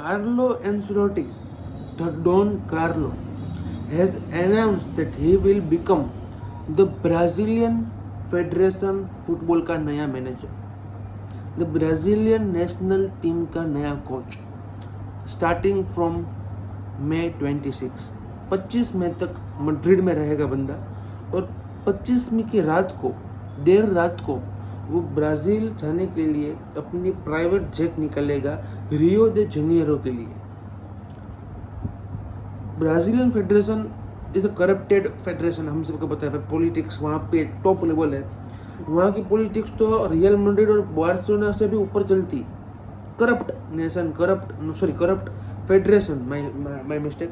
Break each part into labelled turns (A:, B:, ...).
A: Carlo Ancelotti, the Don Carlo, has announced that he will become the Brazilian federation football का नया manager, the Brazilian national team का नया coach, starting from मई 25 मई तक Madrid में रहेगा बंदा। और 25 मई की रात को, देर रात को, वो ब्राज़ील जाने के लिए अपनी प्राइवेट जेट निकलेगा रियो दे जनेरो के लिए। Brazilian federation is a corrupted federation, हम सबको पता है। पॉलिटिक्स वहाँ पे टॉप लेवल है, वहाँ की पॉलिटिक्स तो रियल मैड्रिड और बार्सिलोना से भी ऊपर चलती। Corrupt nation, corrupt federation, my mistake.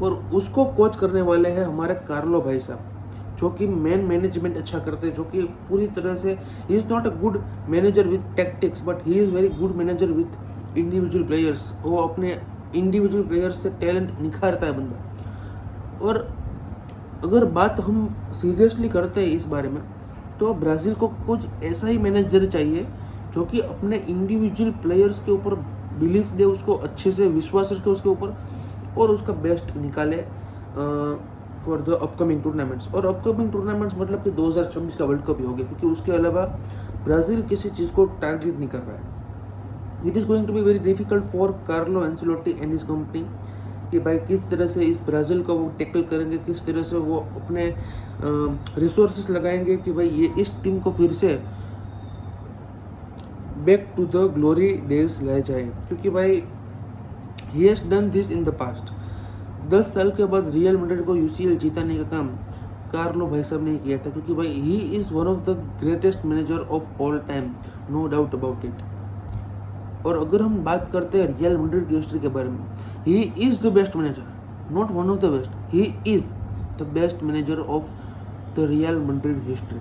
A: और उसको कोच करने वाले हैं हमारे कार्लो भाई साहब, जो कि मैनेजमेंट अच्छा करते हैं, जो कि पूरी तरह से ही is not a good manager with tactics, but he is very good manager with individual players. वो अपने इंडिविजुअल प्लेयर्स से टैलेंट निखारता है बंदा। और अगर बात हम सीरियसली करते हैं इस बारे में, तो ब्राज़ील को कुछ ऐसा ही मैनेजर चाहिए जो कि अपने इंडिविजुअल प्लेयर्स के ऊपर बिलीफ दे, उसको अच्छे से विश्वास रखे उसके ऊपर, और उसका बेस्ट निकाले फॉर द अपकमिंग टूर्नामेंट्स। और अपकमिंग टूर्नामेंट्स मतलब कि 2026 का वर्ल्ड कप ही हो गया, क्योंकि उसके अलावा ब्राज़ील किसी चीज़ को टारगेट नहीं कर रहा है। It is going to be very difficult for Carlo Ancelotti and his company कि भाई किस तरह से इस ब्राज़ील को वो टैकल करेंगे, किस तरह से वो अपने रिसोर्सेस लगाएंगे कि भाई ये इस टीम को फिर से back to the glory days ले जाए। क्योंकि भाई he has done this in the past. 10 साल के बाद रियल मैड्रिड को यूसीएल जीताने का काम कार्लो भाई साहब ने किया था, क्योंकि भाई he is one of the greatest manager of all time, no doubt about it. और अगर हम बात करते हैं रियल मैड्रिड की हिस्ट्री के बारे में, he is the best manager, not one of the best, he is the best manager of the Real Madrid history.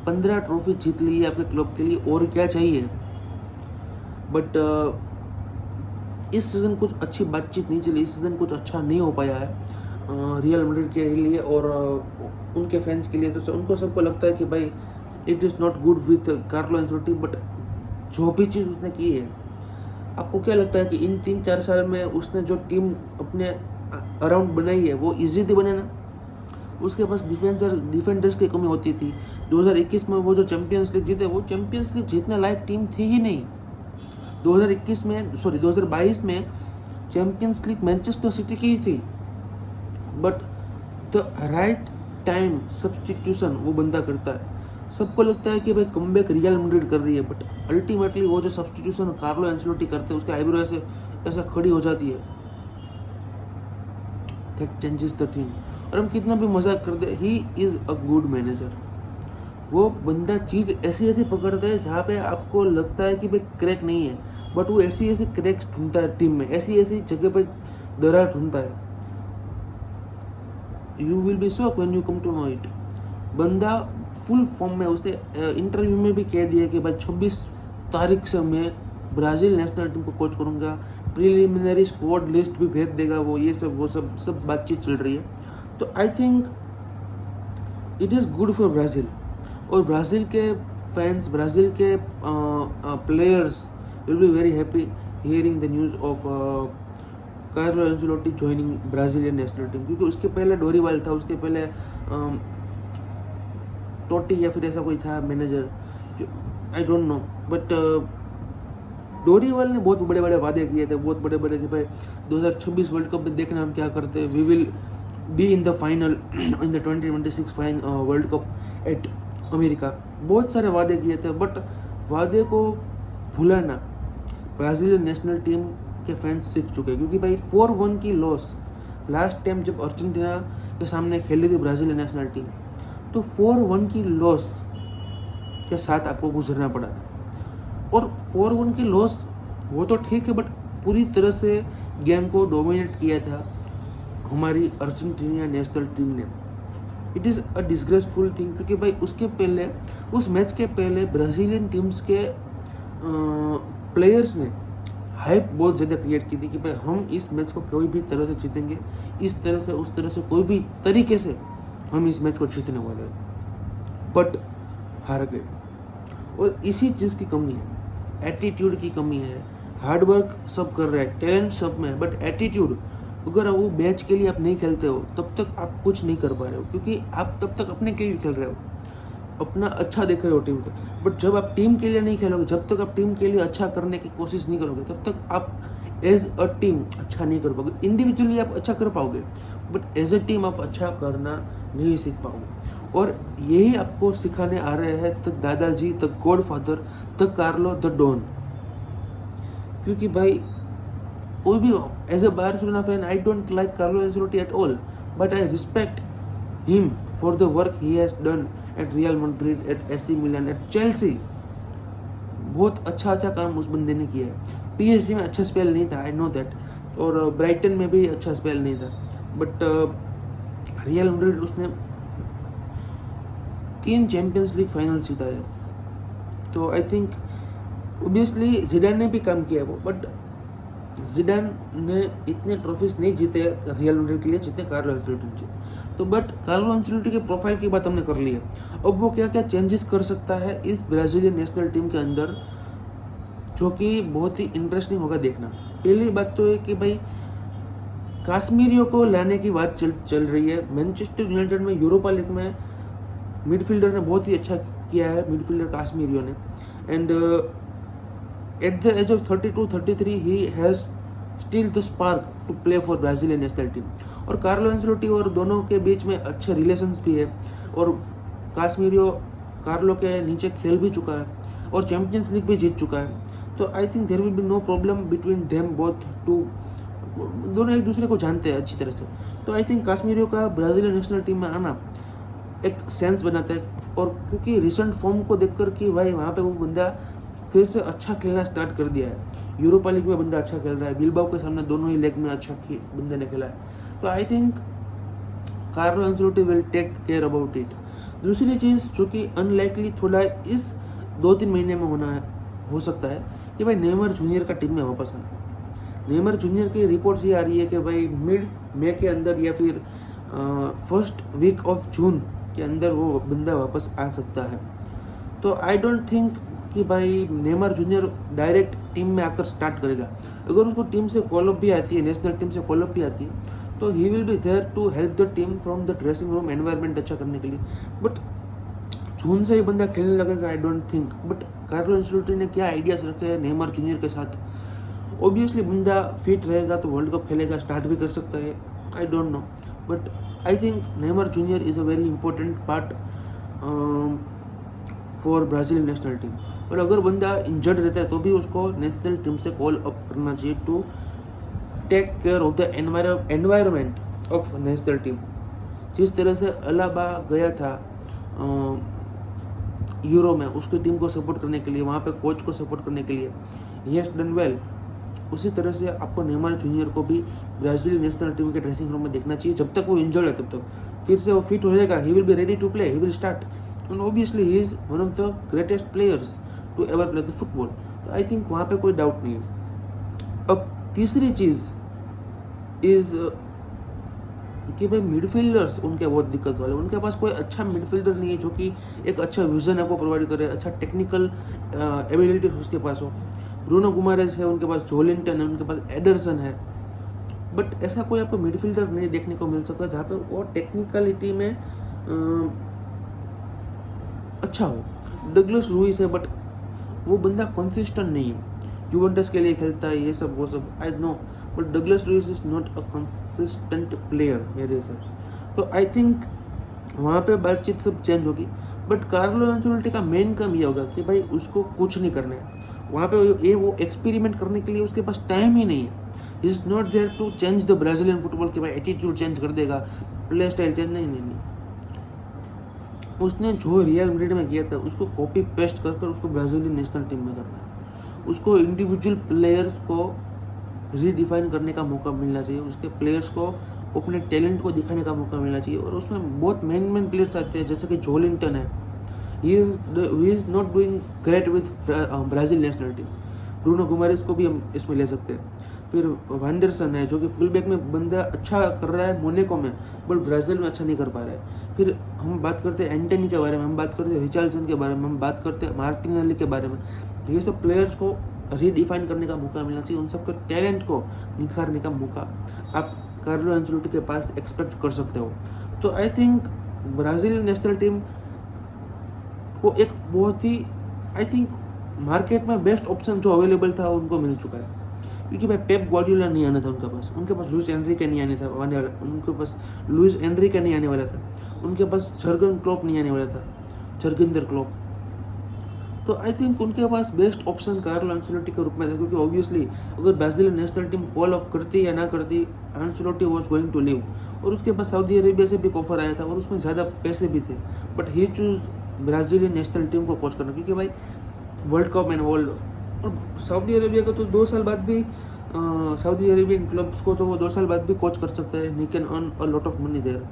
A: 15 trophy जीत ली है आपके क्लब के लिए, और क्या चाहिए। बट इस सीज़न कुछ अच्छी बातचीत नहीं चली, इस सीज़न कुछ अच्छा नहीं हो पाया है रियल मैड्रिड के लिए और उनके फैंस के लिए। तो उनको सबको लगता है कि भाई it is not good with Carlo Ancelotti. But जो भी चीज़ उसने की है, आपको क्या लगता है कि इन 3-4 साल में उसने जो टीम अपने अराउंड बनाई है वो इजी थी बनाना? उसके पास डिफेंडर्स की कमी होती थी। 2021 में वो जो चैंपियंस लीग जीते, वो चैंपियंस लीग जीतने लायक टीम थी ही नहीं। 2022 में चैंपियंस लीग मैनचेस्टर सिटी की ही थी। But the right time substitution वो बंदा करता है। सबको लगता है कि भाई कमबैक रियल मैड्रिड कर रही है, बट अल्टीमेटली वो जो सब्स्टिट्यूशन कार्लो एंसेलोटी करते हैं, उसके आईब्रो ऐसा खड़ी हो जाती है। That changes the thing. और हम कितना भी मजाक कर दे, he is a good manager. वो बंदा चीज़ ऐसी पकड़ता है जहाँ पे आपको लगता है कि भाई क्रैक नहीं है, बट वो ऐसी क्रैक्स ढूंढता है टीम में, ऐसी जगह पे दरार ढूंढता है। You will be shocked when you come to know it. बंदा फुल फॉर्म में, उसने इंटरव्यू में भी कह दिया कि भाई 26 तारीख से मैं ब्राज़ील नेशनल टीम को कोच करूँगा, प्रीलिमिनरी स्क्वाड लिस्ट भी भेज देगा वो, ये सब बातचीत चल रही है। तो I think it is good for Brazil. और ब्राज़ील के फैंस, ब्राज़ील के players will be very happy hearing the news of Carlo Ancelotti joining Brazilian national team. क्योंकि उसके पहले डोरीवाल था, उसके पहले टोटी या फिर ऐसा कोई था मैनेजर, जो आई डोंट नो। बट डोरीवाल ने बहुत बड़े बड़े वादे किए थे, बहुत बड़े बड़े कि भाई 2026 वर्ल्ड कप में देखना हम क्या करते हैं, we will be in the final in the 2026 World Cup at America. बहुत सारे वादे किए थे, बट वादे को भुलाना ब्राज़ीलियन नेशनल टीम के फैंस सीख चुके हैं। क्योंकि भाई 4-1 की लॉस लास्ट टाइम जब अर्जेंटीना के सामने खेली थी ब्राज़ीलियन नेशनल टीम, तो 4-1 की लॉस के साथ आपको गुजरना पड़ा। और 4-1 की लॉस वो तो ठीक है, बट पूरी तरह से गेम को डोमिनेट किया था हमारी अर्जेंटीना नेशनल टीम ने। It is a disgraceful thing. क्योंकि भाई उसके पहले, उस मैच के पहले ब्राज़ीलियन टीम्स के प्लेयर्स ने हाइप बहुत ज़्यादा क्रिएट की थी कि भाई हम इस मैच को कोई भी तरह से जीतेंगे, इस तरह से उस तरह से कोई भी तरीके से हम इस मैच को जीतने वाले हैं। बट हार गए। और इसी चीज़ की कमी है, एटीट्यूड की कमी है, हार्ड वर्क सब कर रहे हैं, टैलेंट सब में, बट एटीट्यूड अगर वो मैच के लिए आप नहीं खेलते हो तब तक आप कुछ नहीं कर पा रहे हो, क्योंकि आप तब तक अपने के लिए खेल रहे हो, अपना अच्छा देख रहे हो टीम का। बट जब आप टीम के लिए नहीं खेलोगे, जब तक आप टीम के लिए अच्छा करने की कोशिश नहीं करोगे, तब तक आप एज अ टीम अच्छा नहीं कर पाओगे। इंडिविजुअली आप अच्छा कर पाओगे, बट एज अ टीम आप अच्छा करना नहीं सीख पाओगे। और यही आपको सिखाने आ रहे हैं the dadaji, the godfather, the Carlo, the don. क्योंकि भाई कोई भी as a Barcelona fan, I don't like Carlo Ancelotti at all, but I respect him for the work he has done at Real Madrid, at AC Milan, at Chelsea. बहुत अच्छा काम उस बंदे ने किया है। पीएसजी में अच्छा स्पेल नहीं था, आई नो दैट, और ब्राइटन में भी अच्छा स्पेल नहीं था, बट रियल मैड्रिड उसने 3 चैंपियंस लीग फाइनल जीता है। तो आई थिंक ऑब्वियसली जिडान ने भी काम किया है वो, बट जिडान ने इतने ट्रॉफीज नहीं जीते रियल मैड्रिड के लिए जितने कार्लो एंचेलोटी ने जीते। तो बट कार्लो एंचेलोटी के प्रोफाइल की बात हमने कर ली है, अब वो क्या क्या चेंजेस कर सकता है इस ब्राजीलियन नेशनल टीम के अंदर, जो कि बहुत ही इंटरेस्टिंग होगा देखना। पहली बात तो है कि भाई काश्मीरियों को लाने की बात चल रही है। मैनचेस्टर यूनाइटेड में यूरोपा लीग में मिडफील्डर ने बहुत ही अच्छा किया है, मिडफील्डर काश्मीरियों ने, and at the age of 32-33 he has still the spark to play for Brazilian national team. और कार्लो एंसेलोटी और दोनों के बीच में अच्छे रिलेशंस भी है, और काश्मीरियो कार्लो के नीचे खेल भी चुका है और चैंपियंस लीग भी जीत चुका है। तो I think there will be no problem between them both too, दोनों एक दूसरे को जानते हैं अच्छी तरह से। तो आई थिंक काश्मीरियों का ब्राजीलियन नेशनल टीम में आना एक सेंस बनाता है, और क्योंकि रिसेंट फॉर्म को देखकर कि भाई वहाँ पे वो बंदा फिर से अच्छा खेलना स्टार्ट कर दिया है। यूरोपा लीग में बंदा अच्छा खेल रहा है, बिलबाओ के सामने दोनों ही लेग में अच्छा बंदे ने खेला है। तो I think Carlo Ancelotti will take care about it. दूसरी चीज़ जो कि अनलाइकली थोड़ा इस 2-3 महीने में हो सकता है कि भाई नेमार जूनियर का टीम में वापस आना। नेमार जूनियर की रिपोर्ट्स ये आ रही है कि भाई मिड मई के अंदर या फिर फर्स्ट वीक ऑफ जून के अंदर वो बंदा वापस आ सकता है। तो आई डोंट थिंक कि भाई नेमार जूनियर डायरेक्ट टीम में आकर स्टार्ट करेगा। अगर उसको टीम से कॉलअप भी आती है, नेशनल टीम से कॉलअप भी आती है, तो he will be there to help the team from the dressing room environment अच्छा करने के लिए। बट जून से ही बंदा खेलने लगेगा, I don't think. But Carlo Ancelotti ने क्या आइडियाज रखे हैं नेमार जूनियर के साथ, ऑब्वियसली बंदा फिट रहेगा तो वर्ल्ड कप खेलेगा, स्टार्ट भी कर सकता है, I don't know. But I think Neymar Junior is a very important part for Brazilian national team. और अगर बंदा इंजर्ड रहता है तो भी उसको नेशनल टीम से कॉल अप करना चाहिए to take care of the environment of national team. जिस तरह से अलाबा गया था यूरो में उसकी टीम को सपोर्ट करने के लिए, वहाँ पे कोच को सपोर्ट करने के लिए, ही हैज डन वेल। उसी तरह से आपको नेमार जूनियर को भी ब्राज़ील नेशनल टीम के ड्रेसिंग रूम में देखना चाहिए। जब तक वो इंजर्ड है तब तक फिर से वो फिट हो जाएगा, he will be ready to play, he will start, and obviously he is one of the greatest players to ever play the football. तो आई थिंक वहाँ पे कोई डाउट नहीं है। अब तीसरी चीज़ इज कि भाई मिडफील्डर्स उनके बहुत दिक्कत वाले, उनके पास कोई अच्छा मिडफील्डर नहीं है जो कि एक अच्छा विजन आपको प्रोवाइड करे, अच्छा टेक्निकल एबिलिटी उसके पास हो। ब्रूनो गुमारेस है उनके पास, जोलिंटन है उनके पास, एडरसन है, बट ऐसा कोई आपको मिडफील्डर नहीं देखने को मिल सकता जहाँ पे वो टेक्निकलिटी में अच्छा हो। डगलस लुइस है बट वो बंदा कंसिस्टेंट नहीं है, यूवेंटस के लिए खेलता है, ये सब वो सब I know, but Douglas Luiz is not a consistent player मेरे हिसाब से। तो आई थिंक वहाँ पे बातचीत सब चेंज होगी। बट कार्लो एंसेलोटी का मेन काम ये होगा कि भाई उसको कुछ नहीं करना है वहाँ पे, ये वो एक्सपेरिमेंट करने के लिए उसके पास टाइम ही नहीं है। Is not there to change the Brazilian football कि भाई एटीट्यूड चेंज कर देगा, प्ले स्टाइल चेंज, नहीं। उसने जो रियल मैड्रिड में किया था उसको कॉपी पेस्ट कर उसको ब्राज़ीलियन नेशनल टीम में करना है। उसको इंडिविजुअल प्लेयर्स को रीडिफाइन करने का मौका मिलना चाहिए, उसके प्लेयर्स को अपने टैलेंट को दिखाने का मौका मिलना चाहिए। और उसमें बहुत मेन प्लेयर्स आते हैं जैसे कि जोलिंटन है, he is not doing great with Brazil national team. Bruno Guimaraes को भी हम इसमें ले सकते हैं। फिर वैंडरसन है जो कि फुल बैक में बंदा अच्छा कर रहा है मोनेको में, बट ब्राज़ील में अच्छा नहीं कर पा रहा है। फिर हम बात करते हैं एंटनी के बारे में, हम बात करते हैं रिचार्डसन के बारे में, हम बात करते हैं मार्टिनेली के बारे में। ये सब प्लेयर्स को रीडिफाइन करने का मौका मिलना चाहिए, उन सबके टैलेंट को निखारने का मौका आप कार्लो एंचेलोटी के पास एक्सपेक्ट कर सकते हो। तो I think Brazilian national team को एक बहुत ही आई थिंक मार्केट में बेस्ट ऑप्शन जो अवेलेबल था उनको मिल चुका है, क्योंकि भाई पेप ग्वार्डियोला नहीं आना था उनके पास लुइस एनरिके नहीं आने वाला, उनके पास लुइस एनरिके नहीं आने वाला था, उनके पास जर्गन क्लोप नहीं आने वाला था, जर्गिंदर क्लोप। तो आई थिंक उनके पास बेस्ट ऑप्शन कार्लो एंचेलोटी के रूप में था, क्योंकि ऑब्वियसली अगर Brazilian national team fall off करती या ना करती, Ancelotti was going to leave. और उसके पास सऊदी अरेबिया से भी ऑफर आया था और उसमें ज़्यादा पैसे भी थे, but he choose Brazilian national team को कोच करना, क्योंकि भाई वर्ल्ड कप एंड वर्ल्ड, और सऊदी अरेबिया को तो 2 साल बाद भी सऊदी अरेबियन क्लब्स को तो वो 2 साल बाद भी कोच कर सकता है, he can earn a lot of money there.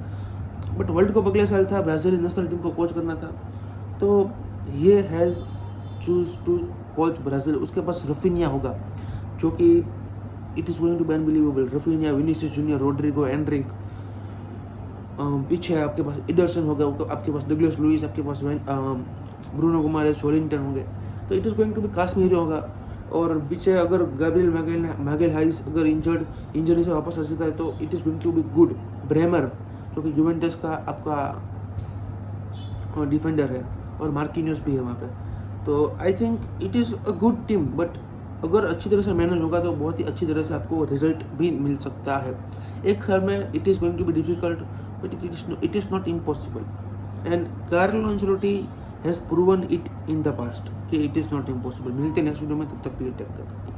A: But World Cup अगले साल था, ब्राज़ीलियन नेशनल टीम को कोच करना था, तो ये has choose to coach Brazil. उसके पास रफीनिया होगा, जो कि it is going to be unbelievable. Raphinha, Vinicius Junior, Rodrygo, Endrick, पीछे आपके पास एडरसन होगा, आपके पास डगलस लुइस, आपके पास ब्रूनो गुमारेस, वेलिंगटन होंगे, तो it is going to be Casemiro होगा। और पीछे अगर गैब्रियल मैगेलहाइस अगर इंजरी से वापस आ जाता है तो it is going to be good. Bremer, जो कि जुवेंटस का आपका डिफेंडर है, और मार्किनियोस भी है वहाँ पे। तो I think it is a good team, but अगर अच्छी तरह से मैनेज होगा तो बहुत ही अच्छी तरह से आपको रिजल्ट भी मिल सकता है। एक साल में it is going to be difficult, but it is not impossible. And Carlo Ancelotti has proven it in the past कि इट इज़ नॉट इम्पॉसिबल। मिलते हैं नेक्स्ट वीडियो में, तब तक के लिए टेक केयर।